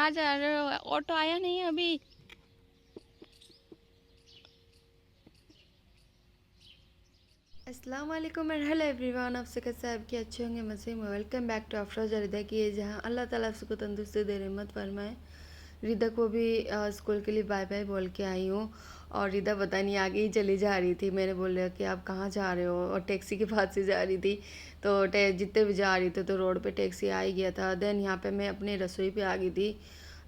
कहाँ जा रहे हो? ऑटो आया नहीं है अभी। अस्सलाम वालेकुम एंड हेलो एवरीवन। आप सबके साहब के अच्छे होंगे, मज़े में। वेलकम बैक टू अफरोज रिदा की है, जहाँ अल्लाह ताला आप सबको तंदुरुस्ती दे रहमत फरमाए। रिदा को भी स्कूल के लिए बाय बाय बोल के आई हूँ। और रिदा पता नहीं आगे ही चली जा रही थी। मैंने बोला कि आप कहाँ जा रहे हो, और टैक्सी के पास से जा रही थी। तो जितने भी जा रही थी तो रोड पे टैक्सी आ ही गया था। देन यहाँ पे मैं अपनी रसोई पे आ गई थी।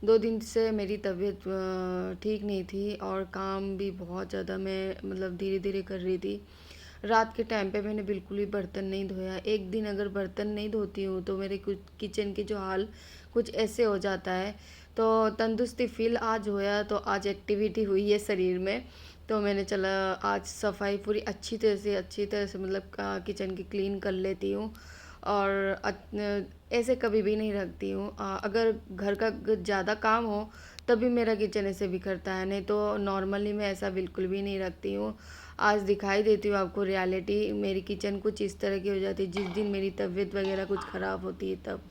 2 दिन से मेरी तबीयत ठीक नहीं थी, और काम भी बहुत ज़्यादा मैं मतलब धीरे धीरे कर रही थी। रात के टाइम पे मैंने बिल्कुल भी बर्तन नहीं धोया। एक दिन अगर बर्तन नहीं धोती हूँ तो मेरे कुछ किचन के जो हाल कुछ ऐसे हो जाता है। तो तंदुरुस्ती फील आज होया, तो आज एक्टिविटी हुई है शरीर में। तो मैंने चला आज सफाई पूरी अच्छी तरह से मतलब किचन की क्लीन कर लेती हूँ। और ऐसे कभी भी नहीं रखती हूँ। अगर घर का ज़्यादा काम हो तभी मेरा किचन ऐसे बिखरता है, नहीं तो नॉर्मली मैं ऐसा बिल्कुल भी नहीं रखती हूँ। आज दिखाई देती हूँ आपको रियलिटी। मेरी किचन कुछ इस तरह की हो जाती है जिस दिन मेरी तबीयत वगैरह कुछ ख़राब होती है तब।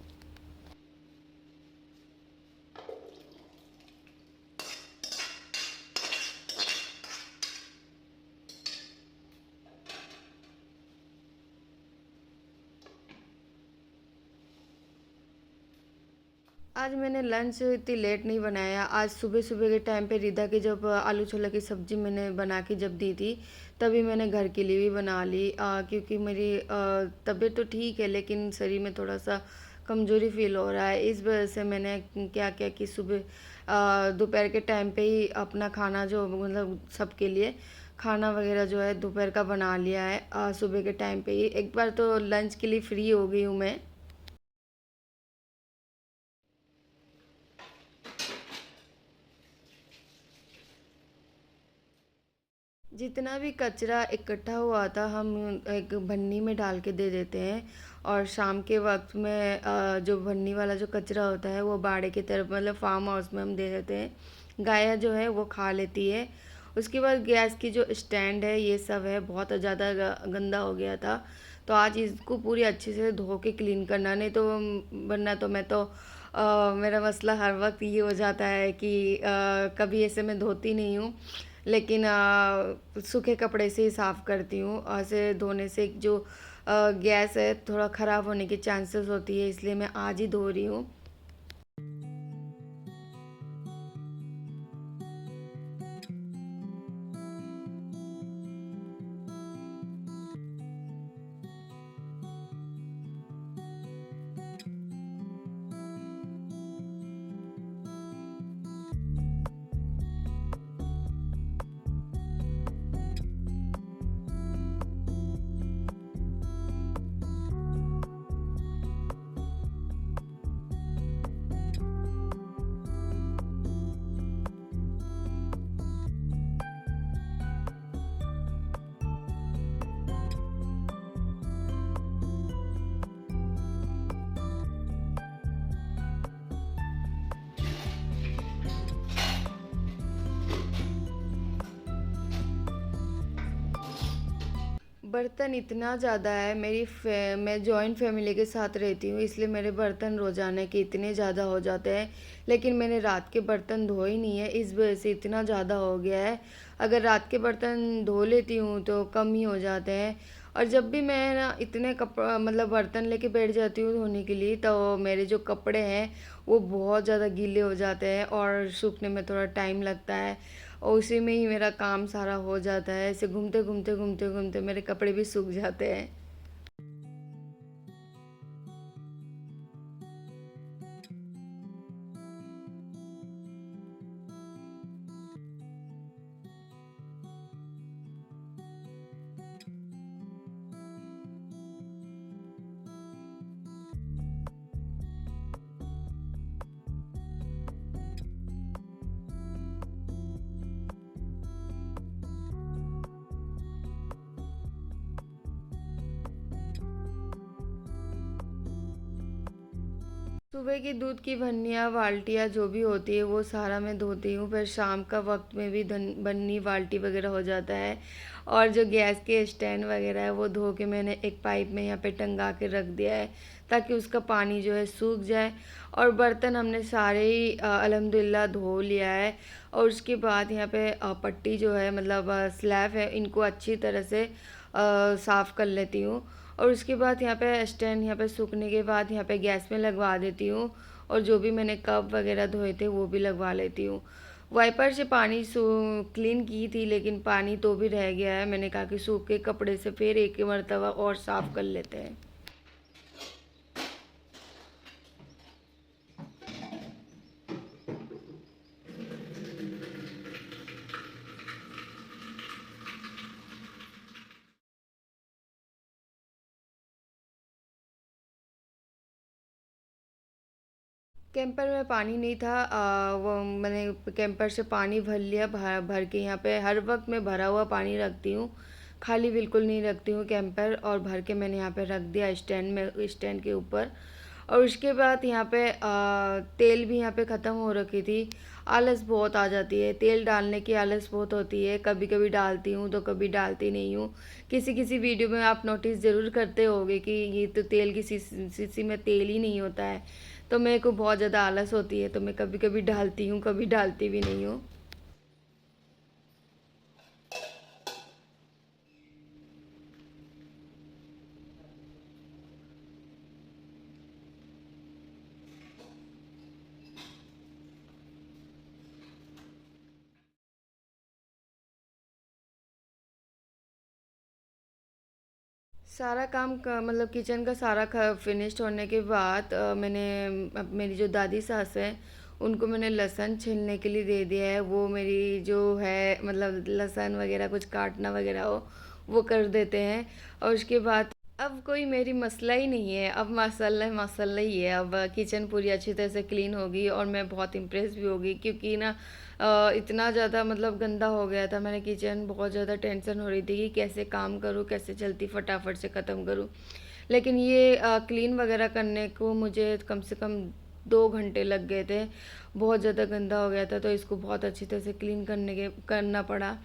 आज मैंने लंच इतनी लेट नहीं बनाया। आज सुबह सुबह के टाइम पे रिदा की जब आलू छोला की सब्ज़ी मैंने बना के जब दी थी, तभी मैंने घर के लिए भी बना ली। क्योंकि मेरी तबीयत तो ठीक है, लेकिन शरीर में थोड़ा सा कमज़ोरी फील हो रहा है। इस वजह से मैंने क्या क्या कि सुबह दोपहर के टाइम पे ही अपना खाना जो मतलब सबके लिए खाना वगैरह जो है दोपहर का बना लिया है। सुबह के टाइम पे ही एक बार तो लंच के लिए फ्री हो गई हूँ मैं। जितना भी कचरा इकट्ठा हुआ था हम एक भन्नी में डाल के दे देते हैं। और शाम के वक्त में जो भन्नी वाला जो कचरा होता है वो बाड़े की तरफ मतलब फार्म हाउस में हम दे देते हैं। गाय जो है वो खा लेती है। उसके बाद गैस की जो स्टैंड है ये सब है बहुत ज़्यादा गंदा हो गया था। तो आज इसको पूरी अच्छे से धो के क्लीन करना, नहीं तो वरना तो मैं तो मेरा मसला हर वक्त ये हो जाता है कि कभी ऐसे मैं धोती नहीं हूँ। लेकिन सूखे कपड़े से ही साफ़ करती हूँ। ऐसे धोने से जो गैस है थोड़ा ख़राब होने की चांसेस होती है, इसलिए मैं आज ही धो रही हूँ। बर्तन इतना ज़्यादा है मैं जॉइंट फैमिली के साथ रहती हूँ, इसलिए मेरे बर्तन रोज़ाना के इतने ज़्यादा हो जाते हैं। लेकिन मैंने रात के बर्तन धोए ही नहीं है, इस वजह से इतना ज़्यादा हो गया है। अगर रात के बर्तन धो लेती हूँ तो कम ही हो जाते हैं। और जब भी मैं ना इतने कपड़ा मतलब बर्तन लेके बैठ जाती हूँ धोने के लिए, तो मेरे जो कपड़े हैं वो बहुत ज़्यादा गीले हो जाते हैं और सूखने में थोड़ा टाइम लगता है। और उसी में ही मेरा काम सारा हो जाता है। ऐसे घूमते घूमते घूमते घूमते मेरे कपड़े भी सूख जाते हैं। सुबह की दूध की भन्नियाँ बाल्टियाँ जो भी होती है वो सारा मैं धोती हूँ। फिर शाम का वक्त में भी बन्नी बाल्टी वगैरह हो जाता है। और जो गैस के स्टैंड वगैरह है वो धो के मैंने एक पाइप में यहाँ पे टंगा के रख दिया है, ताकि उसका पानी जो है सूख जाए। और बर्तन हमने सारे ही अल्हम्दुलिल्लाह धो लिया है। और उसके बाद यहाँ पे पट्टी जो है मतलब स्लैब है, इनको अच्छी तरह से साफ़ कर लेती हूँ। और उसके बाद यहाँ पे स्टैंड यहाँ पे सूखने के बाद यहाँ पे गैस में लगवा देती हूँ। और जो भी मैंने कप वगैरह धोए थे वो भी लगवा लेती हूँ। वाइपर से पानी क्लीन की थी, लेकिन पानी तो भी रह गया है। मैंने कहा कि सूखे कपड़े से फिर एक मरतबा और साफ़ कर लेते हैं। कैंपर में पानी नहीं था, वो मैंने कैंपर से पानी भर लिया। भर भर के यहाँ पे हर वक्त मैं भरा हुआ पानी रखती हूँ, खाली बिल्कुल नहीं रखती हूँ कैंपर। और भर के मैंने यहाँ पे रख दिया स्टैंड में, स्टैंड के ऊपर। और उसके बाद यहाँ पे तेल भी यहाँ पे ख़त्म हो रखी थी। आलस बहुत आ जाती है, तेल डालने की आलस बहुत होती है। कभी कभी डालती हूँ तो कभी डालती नहीं हूँ। किसी किसी वीडियो में आप नोटिस ज़रूर करते होगे कि ये तो तेल की शीशी में तेल ही नहीं होता है। तो मेरे को बहुत ज़्यादा आलस होती है, तो मैं कभी कभी डालती हूँ, कभी डालती भी नहीं हूँ। सारा काम का मतलब किचन का सारा फिनिश्ड होने के बाद मैंने मेरी जो दादी सास है उनको मैंने लहसुन छीलने के लिए दे दिया है। वो मेरी जो है मतलब लहसुन वगैरह कुछ काटना वगैरह हो वो कर देते हैं। और उसके बाद अब कोई मेरी मसला ही नहीं है, अब माशाल्लाह माशाल्लाह ही है। अब किचन पूरी अच्छी तरह से क्लीन होगी और मैं बहुत इम्प्रेस भी होगी, क्योंकि ना इतना ज़्यादा मतलब गंदा हो गया था मैंने किचन। बहुत ज़्यादा टेंशन हो रही थी कि कैसे काम करूँ, कैसे जल्दी फटाफट से ख़त्म करूँ। लेकिन ये क्लीन वगैरह करने को मुझे कम से कम 2 घंटे लग गए थे। बहुत ज़्यादा गंदा हो गया था, तो इसको बहुत अच्छी तरह से क्लीन करना पड़ा।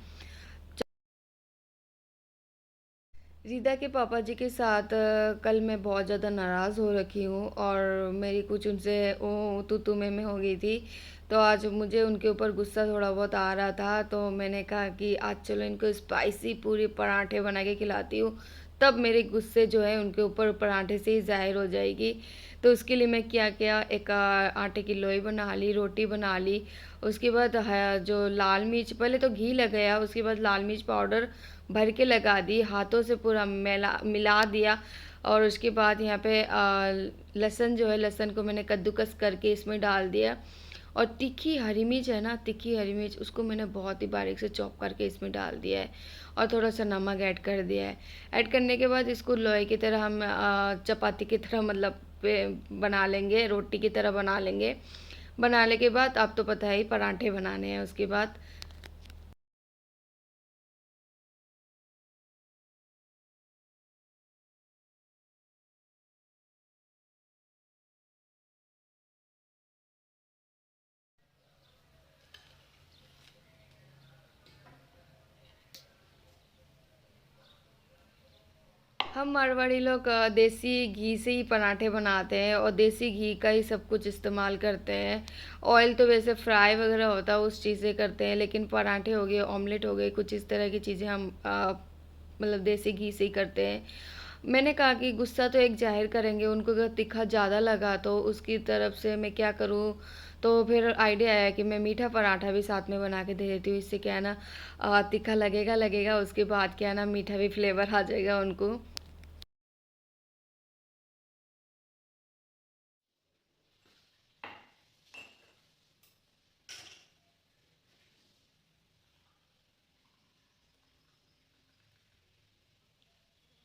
रीदा के पापा जी के साथ कल मैं बहुत ज़्यादा नाराज़ हो रखी हूँ और मेरी कुछ उनसे वो तू में हो गई थी। तो आज मुझे उनके ऊपर गुस्सा थोड़ा बहुत आ रहा था, तो मैंने कहा कि आज चलो इनको स्पाइसी पूरी पराठे बना के खिलाती हूँ, तब मेरे गुस्से जो है उनके ऊपर पराठे से ही ज़ाहिर हो जाएगी। तो उसके लिए मैं क्या किया, एक आटे की लोई बना ली, रोटी बना ली। उसके बाद जो लाल मिर्च, पहले तो घी लगाया, उसके बाद लाल मिर्च पाउडर भर के लगा दी, हाथों से पूरा मिला दिया। और उसके बाद यहाँ पे लहसुन जो है, लहसुन को मैंने कद्दूकस करके इसमें डाल दिया। और तीखी हरी मिर्च है ना, तीखी हरी मिर्च उसको मैंने बहुत ही बारीक से चॉप करके इसमें डाल दिया है। और थोड़ा सा नमक ऐड कर दिया है। ऐड करने के बाद इसको लोई की तरह हम चपाती की तरह मतलब बना लेंगे, रोटी की तरह बना लेंगे। बनाने के बाद आप तो पता ही पराठे बनाने हैं उसके बाद। हम मारवाड़ी लोग देसी घी से ही पराठे बनाते हैं और देसी घी का ही सब कुछ इस्तेमाल करते हैं। ऑयल तो वैसे फ्राई वगैरह होता है उस चीज़ से करते हैं, लेकिन पराठे हो गए, ऑमलेट हो गए, कुछ इस तरह की चीज़ें हम मतलब देसी घी से ही करते हैं। मैंने कहा कि गुस्सा तो एक जाहिर करेंगे, उनको अगर तीखा ज़्यादा लगा तो उसकी तरफ से मैं क्या करूँ। तो फिर आइडिया आया कि मैं मीठा पराठा भी साथ में बना के दे देती हूँ। इससे क्या है ना, तीखा लगेगा लगेगा, उसके बाद क्या है ना, मीठा भी फ्लेवर आ जाएगा उनको।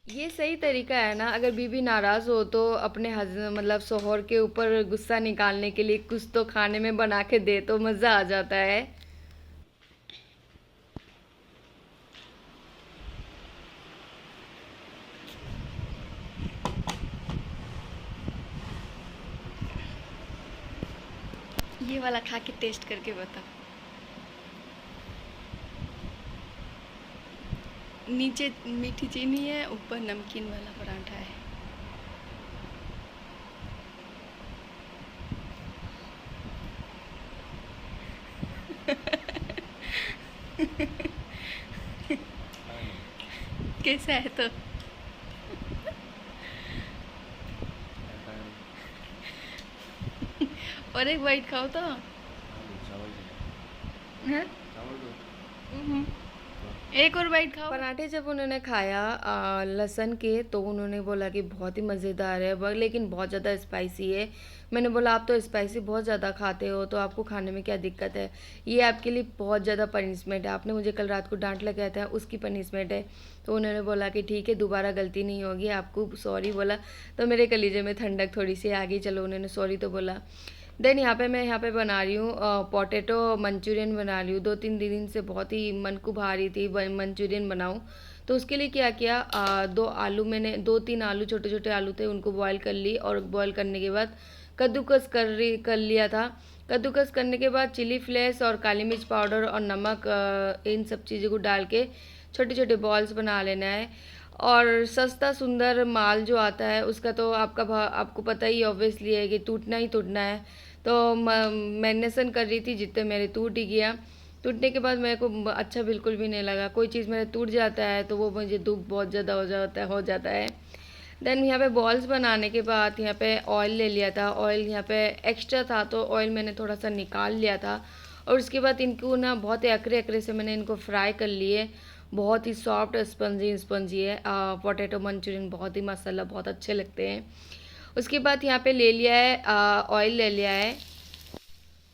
ये सही तरीका है ना, अगर बीवी नाराज़ हो तो अपने मतलब शोहर के ऊपर गुस्सा निकालने के लिए कुछ तो खाने में बना के दे तो मज़ा आ जाता है। ये वाला खा के टेस्ट करके बता। नीचे मीठी चीनी है, ऊपर नमकीन वाला पराठा है। कैसा है तो? और एक बाइट खाओ तो। हाँ? एक और बाइट खाओ। पराठे जब उन्होंने खाया लहसुन के, तो उन्होंने बोला कि बहुत ही मज़ेदार है लेकिन बहुत ज़्यादा स्पाइसी है। मैंने बोला आप तो स्पाइसी बहुत ज़्यादा खाते हो, तो आपको खाने में क्या दिक्कत है? ये आपके लिए बहुत ज़्यादा पनिशमेंट है, आपने मुझे कल रात को डांट लगाया था, उसकी पनिशमेंट है। तो उन्होंने बोला कि ठीक है, दोबारा गलती नहीं होगी, आपको सॉरी बोला। तो मेरे कलीजे में ठंडक थोड़ी सी आ गई, चलो उन्होंने सॉरी तो बोला। देन यहाँ पे बना रही हूँ पोटैटो मंचूरियन बना रही हूँ। 2-3 दिन से बहुत ही मन को भा रही थी मंचूरियन बनाऊँ। तो उसके लिए क्या किया, 2-3 आलू, छोटे छोटे आलू थे, उनको बॉईल कर ली। और बॉईल करने के बाद कद्दूकस कर लिया था। कद्दूकस करने के बाद चिली फ्लेक्स और काली मिर्च पाउडर और नमक, इन सब चीज़ों को डाल के छोटे छोटे बॉल्स बना लेना है। और सस्ता सुंदर माल जो आता है उसका तो आपको पता ही ऑब्वियसली है कि टूटना ही टूटना है। तो मैरिनेशन कर रही थी, जितने मेरे टूट ही गया। टूटने के बाद मेरे को अच्छा बिल्कुल भी नहीं लगा। कोई चीज़ मेरे टूट जाता है तो वो मुझे दुख बहुत ज़्यादा हो जाता है। देन यहाँ पे बॉल्स बनाने के बाद यहाँ पे ऑयल ले लिया था। ऑयल यहाँ पे एक्स्ट्रा था तो ऑयल मैंने थोड़ा सा निकाल लिया था। और उसके बाद इनको ना बहुत ही अकरे अकरे से मैंने इनको फ्राई कर लिए। बहुत ही सॉफ्ट स्पंजी स्पंजी है। पोटैटो मंचूरियन बहुत ही मसाला बहुत अच्छे लगते हैं। उसके बाद यहाँ पे ले लिया है ऑयल ले लिया है,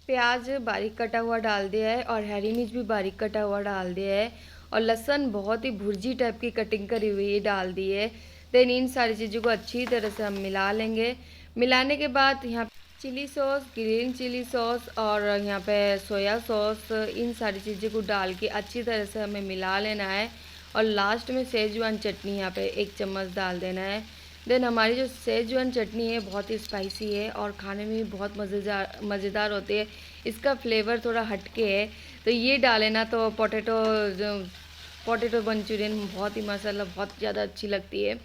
प्याज बारीक कटा हुआ डाल दिया है और हरी मिर्च भी बारीक कटा हुआ डाल दिया है। और लहसुन बहुत ही भुर्जी टाइप की कटिंग करी हुई डाल दी है। देन इन सारी चीज़ों को अच्छी तरह से हम मिला लेंगे। मिलाने के बाद यहाँ chilli sauce, green chilli sauce और यहाँ पे सोया सॉस, इन सारी चीज़ों को डाल के अच्छी तरह से हमें मिला लेना है। और लास्ट में सेजवान चटनी यहाँ पे 1 चम्मच डाल देना है। देन हमारी जो सेजवान चटनी है बहुत ही स्पाइसी है और खाने में भी बहुत मज़ेदार होती है। इसका फ्लेवर थोड़ा हटके है, तो ये डालें ना तो पोटैटो मंचूरियन बहुत ही मसाला बहुत ज़्यादा अच्छी लगती है।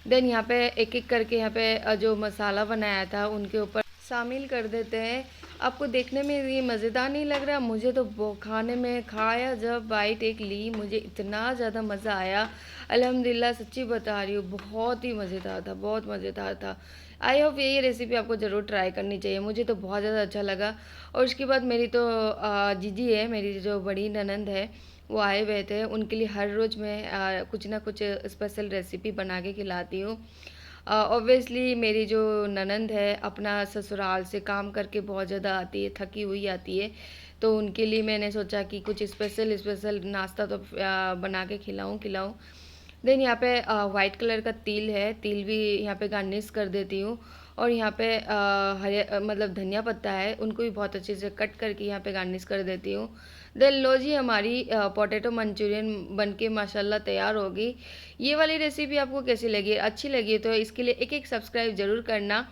देन यहाँ पे एक एक करके यहाँ पे जो मसाला बनाया था उनके ऊपर शामिल कर देते हैं। आपको देखने में ये मज़ेदार नहीं लग रहा? मुझे तो खाने में खाया, जब बाइट एक ली मुझे इतना ज़्यादा मज़ा आया। अल्हम्दुलिल्लाह, सच्ची बता रही हूँ, बहुत ही मज़ेदार था, बहुत मज़ेदार था। आई होप ये रेसिपी आपको ज़रूर ट्राई करनी चाहिए, मुझे तो बहुत ज़्यादा अच्छा लगा। और उसके बाद मेरी तो जीजी है, मेरी जो बड़ी ननंद है, वो आए हुए थे। उनके लिए हर रोज़ मैं कुछ ना कुछ स्पेशल रेसिपी बना के खिलाती हूँ। ऑब्वियसली मेरी जो ननंद है अपना ससुराल से काम करके बहुत ज़्यादा आती है, थकी हुई आती है। तो उनके लिए मैंने सोचा कि कुछ स्पेशल नाश्ता तो बना के खिलाऊँ। देन यहाँ पे वाइट कलर का तिल है, तिल भी यहाँ पे गार्निश कर देती हूँ। और यहाँ पे मतलब धनिया पत्ता है, उनको भी बहुत अच्छे से कट करके यहाँ पे गार्निश कर देती हूँ। देन लो जी, हमारी पोटैटो मंचूरियन बन के माशाल्लाह तैयार होगी। ये वाली रेसिपी आपको कैसी लगी? अच्छी लगी तो इसके लिए एक सब्सक्राइब ज़रूर करना।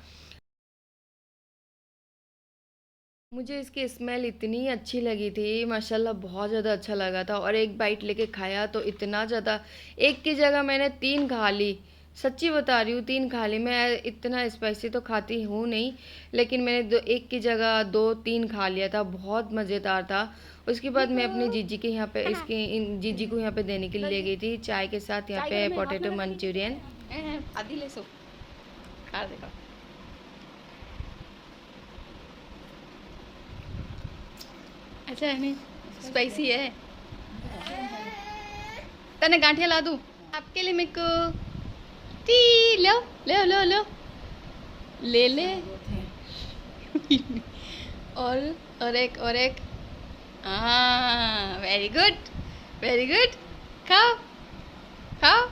मुझे इसकी स्मेल इतनी अच्छी लगी थी, माशाल्लाह बहुत ज़्यादा अच्छा लगा था। और एक बाइट लेके खाया तो इतना ज़्यादा, एक की जगह मैंने 3 खा ली। सच्ची बता रही हूँ, 3 खा ली। मैं इतना स्पाइसी तो खाती हूँ नहीं, लेकिन मैंने एक की जगह 2-3 खा लिया था, बहुत मज़ेदार था। उसके बाद मैं अपनी जीजी के यहाँ पे इन जीजी को यहाँ पे देने के लिए ले गई थी चाय के साथ, यहाँ पे पोटैटो मंचूरियन। आधी ले सो खा देखो। अच्छा है नहीं? स्पाइसी है। तने गांठिया ला दूं आपके लिए? मेरे को टी लो लो लो लो ले ले। और एक। हाँ, वेरी गुड। खाओ खाओ।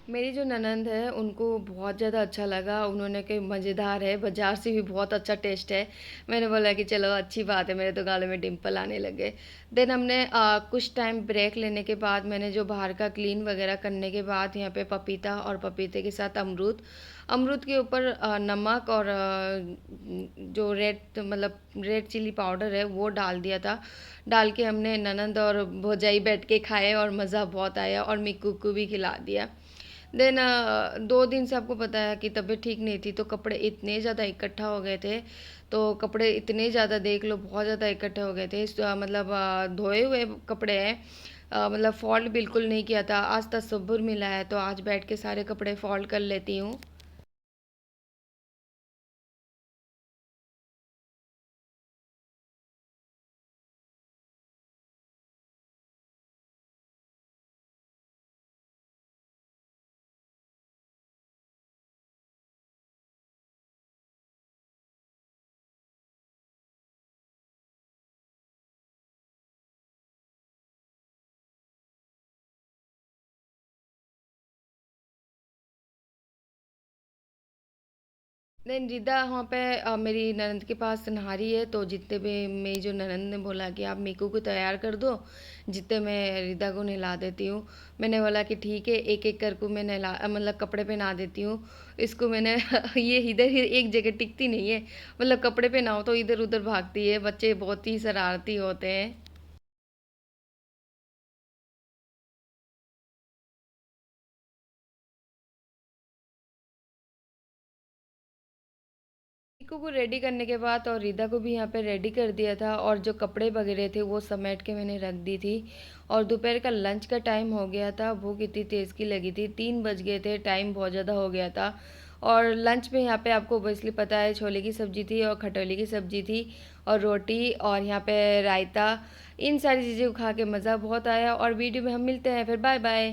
मेरी जो ननंद है उनको बहुत ज़्यादा अच्छा लगा, उन्होंने कहा मज़ेदार है, बाज़ार से भी बहुत अच्छा टेस्ट है। मैंने बोला कि चलो अच्छी बात है, मेरे तो गालों में डिम्पल आने लगे। देन हमने कुछ टाइम ब्रेक लेने के बाद मैंने जो बाहर का क्लीन वगैरह करने के बाद यहाँ पे पपीता और पपीते के साथ अमरूद के ऊपर नमक और जो रेड चिली पाउडर है वो डाल दिया था। डाल के हमने ननंद और भौजाई बैठ के खाए और मज़ा बहुत आया, और मिक्कू को भी खिला दिया। देन 2 दिन से आपको पता है कि तबीयत ठीक नहीं थी, तो कपड़े इतने ज़्यादा इकट्ठा हो गए थे। तो कपड़े इतने ज़्यादा देख लो, बहुत ज़्यादा इकट्ठे हो गए थे। मतलब धोए हुए कपड़े हैं। मतलब फ़ोल्ड बिल्कुल नहीं किया था। आज तसब्बुर मिला है तो आज बैठ के सारे कपड़े फ़ोल्ड कर लेती हूँ। देन रिदा वहाँ पे मेरी ननद के पास नहा रही है, तो जितने भी मेरी जो ननद ने बोला कि आप मीकू को तैयार कर दो, जितने मैं रिदा को नहला देती हूँ। मैंने बोला कि ठीक है, एक एक करके मैं नहला मतलब कपड़े पहना देती हूँ इसको। मैंने ये इधर ही एक जगह टिकती नहीं है, मतलब कपड़े पहनाओ तो इधर उधर भागती है। बच्चे बहुत ही शरारती होते हैं। मीकू को रेडी करने के बाद और रिदा को भी यहाँ पे रेडी कर दिया था, और जो कपड़े वगैरह थे वो समेट के मैंने रख दी थी। और दोपहर का लंच का टाइम हो गया था। भूख इतनी तेज़ की लगी थी, 3 बज गए थे, टाइम बहुत ज़्यादा हो गया था। और लंच में यहाँ पे आपको ओबियसली पता है, छोले की सब्ज़ी थी और खटोली की सब्ज़ी थी और रोटी और यहाँ पे रायता। इन सारी चीज़ें को खा के मज़ा बहुत आया। और वीडियो में हम मिलते हैं फिर। Bye bye.